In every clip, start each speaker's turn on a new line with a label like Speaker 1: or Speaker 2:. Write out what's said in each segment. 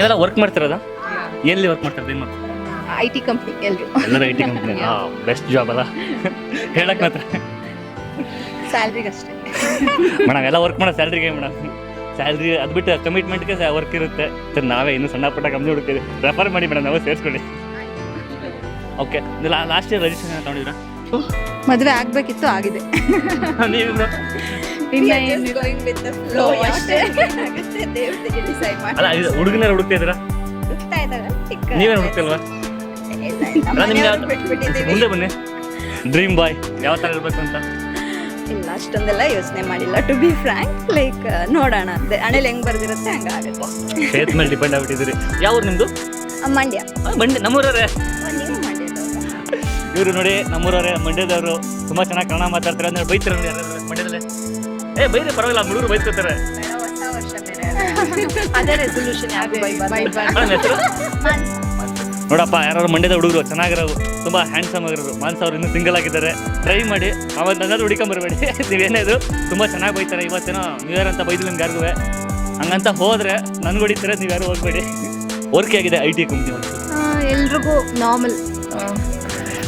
Speaker 1: ನೀವೆಲ್ಲ ವರ್ಕ್ ಮಾಡ್ತಿರೋದಾ? ಎಲ್ಲಿ ವರ್ಕ್ ಮಾಡ್ತಿರೋದು? ಏನು
Speaker 2: IT ಕಂಪ್ನಿ
Speaker 1: ಎಲ್ಲರೂ IT ಕಂಪ್ನಿ. ಬೆಸ್ಟ್ ಜಾಬ್ ಅಲ್ಲ ಹೇಳಕ್ ಮಾತ್ರ.
Speaker 2: ಸ್ಯಾಲ್ರಿಗಷ್ಟೇ
Speaker 1: ಮೇಡಮ್ ಎಲ್ಲ ವರ್ಕ್ ಮಾಡೋ ಸ್ಯಾಲ್ರಿಗೆ ಮೇಡಮ್. ಸ್ಯಾಲ್ರಿ ಅದು ಬಿಟ್ಟು ಕಮಿಟ್ಮೆಂಟ್ಗೆ ವರ್ಕ್ ಇರುತ್ತೆ. ಸರ್ ನಾವೇ ಇನ್ನೂ ಸಣ್ಣ ಪುಟ್ಟ ಕಂಪ್ನಿ ಹುಡುಕ್ತೀವಿ. ರೆಫರ್ ಮಾಡಿ ಮೇಡಮ್, ನಾವು ಸೇರಿಸ್ಕೊಳ್ಳಿ. ಓಕೆ, ಲಾಸ್ಟ್ ಇಯರ್ ರಿಜಿಸ್ಟ್ರೇಷನ್ ತಗೊಂಡಿದ್ರಾ?
Speaker 2: ಮದುವೆ ಆಗ್ಬೇಕಿತ್ತು, ಆಗಿದೆ.
Speaker 1: ನೀವು ಅಲ್ಲ ಹುಡುಗನ ಹುಡುಕ್ತಾ ಇದ್ದೀರಾ? ನೀವೇನು ಹುಡುಕ್ತಿಲ್ವಾ? ಅಲ್ಲ ನಿಮ್ಗೆ ಮುಂದೆ ಬನ್ನಿ, ಡ್ರೀಮ್ ಬಾಯ್ ಯಾವ ಥರ ಇರಬೇಕು ಅಂತ.
Speaker 2: ಇಲ್ಲ, ಅಷ್ಟೊಂದೆಲ್ಲ ಯೋಚನೆ ಮಾಡಿಲ್ಲ. ಟು ಬಿ ಫ್ರ್ಯಾಂಕ್, ಲೈಕ್ ನೋಡೋಣ ಅಂತೆ. ಹಣೆಲಿ ಹೆಂಗ್ ಬರ್ದಿರುತ್ತೆ ಹಂಗಾಗುತ್ತೆ.
Speaker 1: ಫೇತ್ ಮೇಲೆ ಡಿಪೆಂಡ್ ಆಗ್ಬಿಟ್ಟಿದ್ದೀರಿ. ಯಾವ ಊರು ನಿಮ್ಮದು?
Speaker 2: ಮಂಡ್ಯ.
Speaker 1: ಮಂಡ್ಯ ನಮ್ಮೂರವ್ರೆ.
Speaker 2: ನೀವು ಮಂಡ್ಯದವ್ರಾ?
Speaker 1: ಇವರು ನೋಡಿ ನಮ್ಮೂರವ್ರೆ, ಮಂಡ್ಯದವರು. ತುಂಬ ಚೆನ್ನಾಗಿ ಕನ್ನಡ ಮಾತಾಡ್ತಾರೆ ಅಂದ್ರೆ ಬೈತಾರೆ ನೋಡಿ ಯಾರಾದ್ರು ಮಂಡ್ಯದಲ್ಲೇ. ಬೈರಿ ಪರವಾಗಿಲ್ಲ, ಹುಡುಗರು ಬೈಸ್ಕೊತಾರೆ.
Speaker 2: ಹೊಸ ವರ್ಷ ಬೇರೆ ಅದೇ ರೆಸಲ್ಯೂಷನ್.
Speaker 1: ಹೆಸರು ನೋಡಪ್ಪ, ಯಾರು ಮಂಡ್ಯದ ಹುಡುಗರು ಚೆನ್ನಾಗಿರೋರು, ತುಂಬ ಹ್ಯಾಂಡ್ಸಮ್ ಆಗಿರೋರು. ಮಾನ್ಸ ಅವ್ರು ಇನ್ನೂ ಸಿಂಗಲ್ ಆಗಿದ್ದಾರೆ. ಟ್ರೈ ಮಾಡಿ, ಅವತ್ತೇನಾದ್ರು ಹುಡುಕೊಂಬರ್ಬೇಡಿ. ನೀವೇನೇದು ತುಂಬ ಚೆನ್ನಾಗಿ ಬೈತಾರೆ. ಇವತ್ತೇನೋ ನ್ಯೂ ಇಯರ್ ಅಂತ ಬೈದಿಲ್ಲ ನಿಮ್ಗೆ ಯಾರಿಗೂ. ಹಂಗಂತ ಹೋದರೆ ನನ್ಗೆ ಹೊಡಿತಾರೆ, ನೀವು ಯಾರು ಹೋಗ್ಬೇಡಿ. ವರ್ಕ್ ಆಗಿದೆ IT ಕಂಪ್ನಿ.
Speaker 2: ಎಲ್ರಿಗೂ ನಾರ್ಮಲ್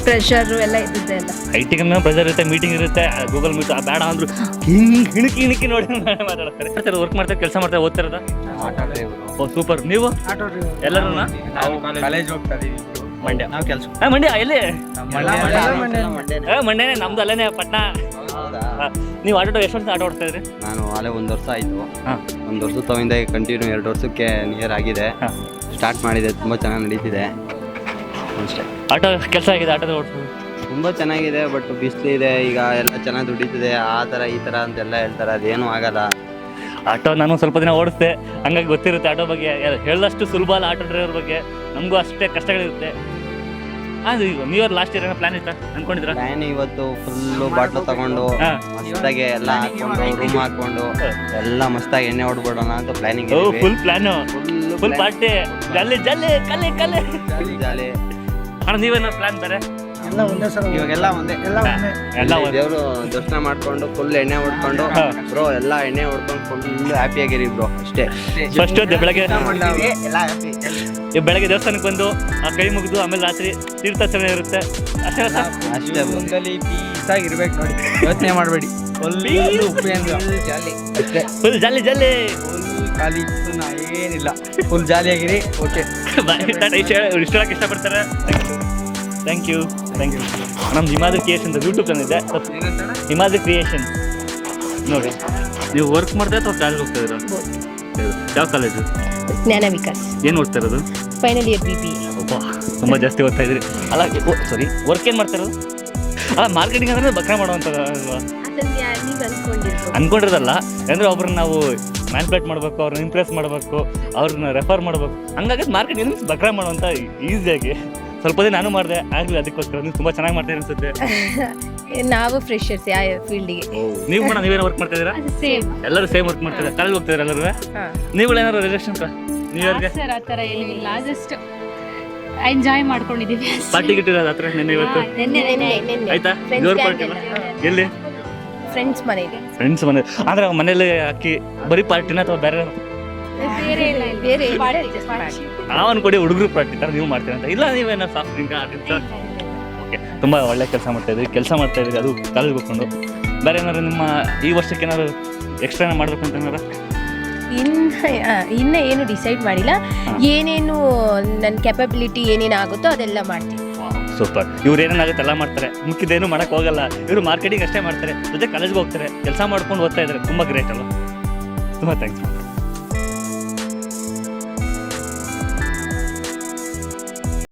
Speaker 2: ಪ್ರೆಷರು ಎಲ್ಲ ಇದ್ದಿದ್ದೆ ಅಲ್ಲ.
Speaker 1: IT ಕಂಪ್ನಿ ಪ್ರೆಷರ್ ಇರುತ್ತೆ, ಮೀಟಿಂಗ್ ಇರುತ್ತೆ. ಗೂಗಲ್ ಮೀಟ್ ಬೇಡ ಅಂದ್ರು ಹಿಣಕಿ ನೋಡಿ ಮಾತಾಡ್ತಾರೆ. ವರ್ಕ್ ಮಾಡ್ತಾರೆ, ಕೆಲಸ ಮಾಡ್ತಾರೆ, ಓದ್ತಾರದ. ಓ ಸೂಪರ್. ನೀವು ಎಲ್ಲರೂ
Speaker 3: ಕಾಲೇಜ್ ಹೋಗ್ತಾ ಇದೀವಿ. ಮಂಡ್ಯ ನಾವು ಕೆಲಸ.
Speaker 1: ಮಂಡ್ಯ ಎಲ್ಲಿ? ಮಂಡ್ಯನೇ ನಮ್ದು, ಅಲ್ಲೇನೆ ಪಟ್ನಾ. ನೀವು ಆಟೋ ಎಷ್ಟು ವರ್ಷ ಆಟೋ ಓಡ್ತಾ ಇದ್ರಿ?
Speaker 3: ನಾನು ಅಲ್ಲೇ 1 ವರ್ಷ ಆಯಿತು. 1 ವರ್ಷ ತಗೊಂಡೆ, ಕಂಟಿನ್ಯೂ 2 ವರ್ಷಕ್ಕೆ ನಿಯರ್ ಆಗಿದೆ. ಸ್ಟಾರ್ಟ್ ಮಾಡಿದೆ, ತುಂಬ ಚೆನ್ನಾಗಿ ನಡೀತಿದೆ ಅಷ್ಟೇ.
Speaker 1: ಆಟೋ ಕೆಲಸ ಆಗಿದೆ, ಆಟೋದ ಓಡಿಸೋದು
Speaker 3: ತುಂಬ ಚೆನ್ನಾಗಿದೆ. ಬಟ್ ಬಿಸಿಲಿದೆ, ಈಗ ಎಲ್ಲ ಚೆನ್ನಾಗಿ ದುಡಿತಿದೆ. ಆ ಥರ ಈ ಥರ ಅಂತೆಲ್ಲ ಹೇಳ್ತಾರೆ, ಅದೇನೂ ಆಗಲ್ಲ.
Speaker 1: ಆಟೋ ನಾನು ಸ್ವಲ್ಪ ದಿನ ಓಡಿಸ್ದೆ, ಹಂಗಾಗಿ ಗೊತ್ತಿರುತ್ತೆ ಆಟೋ ಬಗ್ಗೆ. ಹೇಳದಷ್ಟು ಸುಲಭ ಅಲ್ಲ ಆಟೋ ಡ್ರೈವರ್ ಬಗ್ಗೆ, ನಮಗೂ ಅಷ್ಟೇ ಕಷ್ಟಗಳಿರುತ್ತೆ. ಅದು ಈಗ ನ್ಯೂ ಇಯರ್ ಲಾಸ್ಟ್ ಇಯರ್ ಏನೋ ಪ್ಲಾನ್ ಇತ್ತಾ ಅನ್ಕೊಂಡಿದ್ರ?
Speaker 3: ಪ್ಲಾನ್ ಇವತ್ತು ಫುಲ್ಲು ಬಾಟ್ಲು ತಗೊಂಡು ಮಸ್ತಾಗಿ ಎಲ್ಲ ಹಾಕೊಂಡು ರೂಮ್ ಹಾಕೊಂಡು ಎಲ್ಲ ಮಸ್ತಾಗಿ ಎಣ್ಣೆ ಹೊಡ್ಬಿಡೋಣ ಅಂತ planning.
Speaker 1: Full plan, full party, ಜಲ್ಲಿ ಜಲ್ಲಿ ಕಲೆ ಕಲೆ
Speaker 3: ಜಾಲಿ.
Speaker 1: ಅಣ್ಣ ನೀವೇನೋ ಪ್ಲಾನ್ ಬೇರೆ?
Speaker 3: ಇವಾಗೆಲ್ಲ ಒಂದೇ,
Speaker 1: ಎಲ್ಲ
Speaker 3: ದೇವರು ದರ್ಶನ ಮಾಡ್ಕೊಂಡು ಫುಲ್ ಎಣ್ಣೆ ಹೊಡ್ಕೊಂಡು ಬ್ರೋ ಎಲ್ಲ ಎಣ್ಣೆ ಹೊಡ್ಕೊಂಡು ಫುಲ್ ಹ್ಯಾಪಿ ಆಗಿರಿ ಬ್ರೋ ಅಷ್ಟೇ.
Speaker 1: ಫಸ್ಟ್ ಬೆಳಗ್ಗೆ
Speaker 3: ಎಲ್ಲ ಹ್ಯಾಪಿ.
Speaker 1: ಬೆಳಗ್ಗೆ ದೇವಸ್ಥಾನಕ್ಕೆ ಬಂದು ಆ ಕೈ ಮುಗಿದು ಆಮೇಲೆ ರಾತ್ರಿ ತೀರ್ಥಾಚರಣೆ ಇರುತ್ತೆ ಅಷ್ಟೇ.
Speaker 3: ಅಷ್ಟೇ
Speaker 4: ಪೀಸ್ ಆಗಿರ್ಬೇಕು ನೋಡಿ, ಯೋಚನೆ ಮಾಡಬೇಡಿ.
Speaker 1: ಫುಲ್ ಜಾಲಿ ಜಾಲಿ,
Speaker 4: ಫುಲ್ ಖಾಲಿ ಏನಿಲ್ಲ, ಫುಲ್ ಜಾಲಿಯಾಗಿರಿ. ಓಕೆ,
Speaker 1: ಇಷ್ಟಕ್ಕೆ ಇಷ್ಟಪಡ್ತಾರೆ. Thank you. ನಮ್ಮ ಹಿಮಾದ್ರಿ ಕ್ರಿಯೇಷನ್ ಯೂಟ್ಯೂಬ್ ಚಾನಲ್ ಇದೆ, ಹಿಮಾದ್ರಿ ಕ್ರಿಯೇಷನ್ ನೋಡಿ. ನೀವು ವರ್ಕ್ ಮಾಡ್ತಾ ಅಥವಾ ಕಾಲೇಜ್ ಹೋಗ್ತಾ ಇದ್ದೀರಾ? ಯಾವ ಕಾಲೇಜು?
Speaker 2: ಜ್ಞಾನ ವಿಕಾಸ್.
Speaker 1: ಏನು ಓದ್ತಾ ಇರೋದು?
Speaker 2: Final year BBA.
Speaker 1: ತುಂಬ ಜಾಸ್ತಿ ಓದ್ತಾ ಇದ್ರಿ ಅಲ್ಲ. ಸಾರಿ, ವರ್ಕ್ ಏನು ಮಾಡ್ತಾ ಇರೋದು? ಅಲ್ಲ, ಮಾರ್ಕೆಟಿಂಗ್ ಅಂದ್ರೆ ಬಕ್ರ ಮಾಡುವಂಥದ್ದು ಅಲ್ವಾ? ಅನ್ಕೊಂಡಿರೋದಲ್ಲ, ಅಂದರೆ ಒಬ್ರನ್ನ ನಾವು ಮ್ಯಾನ್ಪ್ಲೇಟ್ ಮಾಡಬೇಕು, ಅವ್ರನ್ನ ಇಂಪ್ರೆಸ್ ಮಾಡಬೇಕು, ಅವ್ರನ್ನ ರೆಫರ್ ಮಾಡಬೇಕು. ಹಂಗಾಗಿ ಮಾರ್ಕೆಟಿಂಗ್ ಬಕ್ರ ಮಾಡುವಂಥ ಈಸಿಯಾಗಿ ಸ್ವಲ್ಪ ದಿನ ನಾನು ಮಾಡಿದೆ, ಆಗಲಿ ಅದಕ್ಕೋಸ್ಕರ. ನೀವು ತುಂಬ ಚೆನ್ನಾಗಿ ಮಾಡ್ತೀರಿ ಅನ್ಸುತ್ತೆ.
Speaker 2: ನಾವು ಫ್ರೆಶರ್ಸ್ ಯಾವ ಫೀಲ್ಡಿಗೆ.
Speaker 1: ನೀವು ಕೂಡ ನೀವೇನೋ ವರ್ಕ್ ಮಾಡ್ತಾ ಇದ್ದೀರಾ?
Speaker 2: ಸೇಮ್,
Speaker 1: ಎಲ್ಲರೂ ಸೇಮ್ ವರ್ಕ್ ಮಾಡ್ತಾರೆ. ಕಾಲೇಜ್ ಹೋಗ್ತಿದ್ದಾರೆ ಎಲ್ಲರೂ. ನೀವು ಏನಾದ್ರು ರಿಲೇಷನ್ ನ್ಯೂ ಇಯರ್ಗೆ?
Speaker 5: ಸರ್ ಆ ಥರ ಏನೂ ಇಲ್ಲ, ಜಸ್ಟ್ ಎಂಜಾಯ್ ಮಾಡ್ಕೊಂಡಿದ್ದೀವಿ.
Speaker 1: ಪಾರ್ಟಿ ಗಿಟ್ಟಿರೋದು ಆ ಥರ ನೆನ್ನೆ ಇವತ್ತು ಆಯ್ತಾ? ಜೋರು ಪಾರ್ಟಿ ಎಲ್ಲಿ?
Speaker 2: ಫ್ರೆಂಡ್ಸ್ ಮನೆಗೆ.
Speaker 1: ಫ್ರೆಂಡ್ಸ್ ಮನೆ ಅಂದ್ರೆ ಮನೇಲಿ ಅಕ್ಕಿ ಬರೀ ಪಾರ್ಟಿನ ಅಥವಾ ಬೇರೆ?
Speaker 2: ಬೇರೆ
Speaker 1: ನಾವು ಅನ್ಕೊಡಿ ಹುಡುಗರು ಪಾರ್ಟಿ ಥರ ನೀವು ಮಾಡ್ತೀರ ಅಂತ. ಇಲ್ಲ ನೀವೇನೋ ಸಾಫ್ಟ್ ಡ್ರಿಂಕ್ ಓಕೆ, ತುಂಬ ಒಳ್ಳೆ ಕೆಲಸ ಮಾಡ್ತಾ ಇದ್ರಿ ಅದು ಕಾಲೇಜ್ಗೆ ಹೋಗ್ಕೊಂಡು. ಬೇರೆ ಏನಾದ್ರು ನಿಮ್ಮ ಈ ವರ್ಷಕ್ಕೆ ಏನಾದ್ರು ಎಕ್ಸ್ಟ್ರಾ ಮಾಡಬೇಕು ಅಂತ ಏನಾರ?
Speaker 2: ಇನ್ನು ಏನು ಡಿಸೈಡ್ ಮಾಡಿಲ್ಲ. ಏನೇನು ನನ್ನ ಕೆಪಬಿಲಿಟಿ ಏನೇನು ಆಗುತ್ತೋ ಅದೆಲ್ಲ ಮಾಡ್ತೀನಿ.
Speaker 1: ಸೂಪರ್. ಇವ್ರು ಏನೇನಾಗುತ್ತೆ ಎಲ್ಲ ಮಾಡ್ತಾರೆ, ಮುಖ್ಯದೇನು ಮಾಡೋಕ್ಕೆ ಹೋಗಲ್ಲ. ಇವರು ಮಾರ್ಕೆಟಿಂಗ್ ಅಷ್ಟೇ ಮಾಡ್ತಾರೆ, ಜೊತೆ ಕಾಲೇಜ್ಗೆ ಹೋಗ್ತಾರೆ, ಕೆಲಸ ಮಾಡ್ಕೊಂಡು ಓದ್ತಾ ಇದ್ದಾರೆ. ತುಂಬ ಗ್ರೇಟ್ ಅಲ್ಲ? ತುಂಬ ಥ್ಯಾಂಕ್ಸ್.